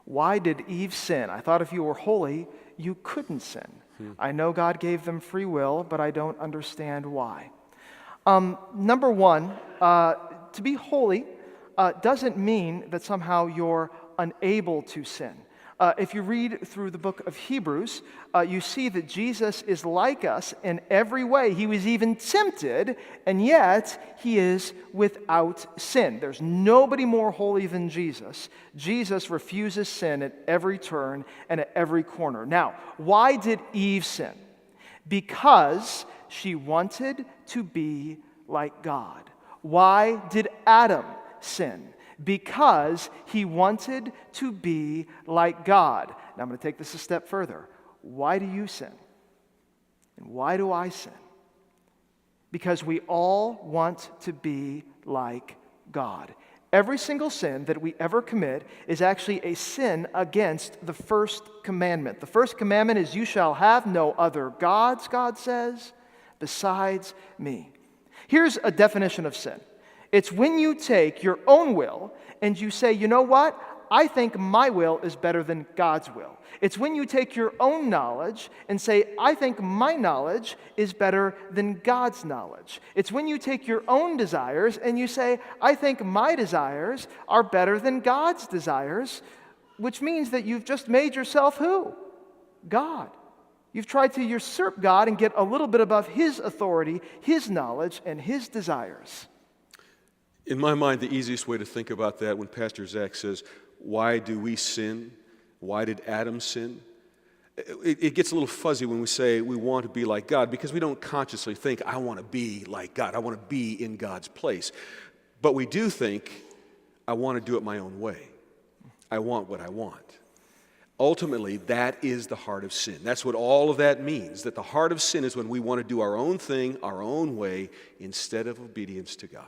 Why did Eve sin? I thought if you were holy, you couldn't sin. I know God gave them free will, but I don't understand why. Number one, to be holy doesn't mean that somehow you're unable to sin. If you read through the book of Hebrews, you see that Jesus is like us in every way. He was even tempted, and yet he is without sin. There's nobody more holy than Jesus. Jesus refuses sin at every turn and at every corner. Now, why did Eve sin? Because she wanted to be like God. Why did Adam sin? Because he wanted to be like God. Now I'm going to take this a step further. Why do you sin? And why do I sin? Because we all want to be like God. Every single sin that we ever commit is actually a sin against the first commandment. The first commandment is, you shall have no other gods, God says, besides me. Here's a definition of sin. It's when you take your own will and you say, you know what? I think my will is better than God's will. It's when you take your own knowledge and say, I think my knowledge is better than God's knowledge. It's when you take your own desires and you say, I think my desires are better than God's desires, which means that you've just made yourself who? God. You've tried to usurp God and get a little bit above His authority, His knowledge, and His desires. In my mind, the easiest way to think about that when Pastor Zach says, why do we sin? Why did Adam sin? It gets a little fuzzy when we say we want to be like God, because we don't consciously think, I want to be like God. I want to be in God's place. But we do think, I want to do it my own way. I want what I want. Ultimately, that is the heart of sin. That's what all of that means, that the heart of sin is when we want to do our own thing, our own way, instead of obedience to God.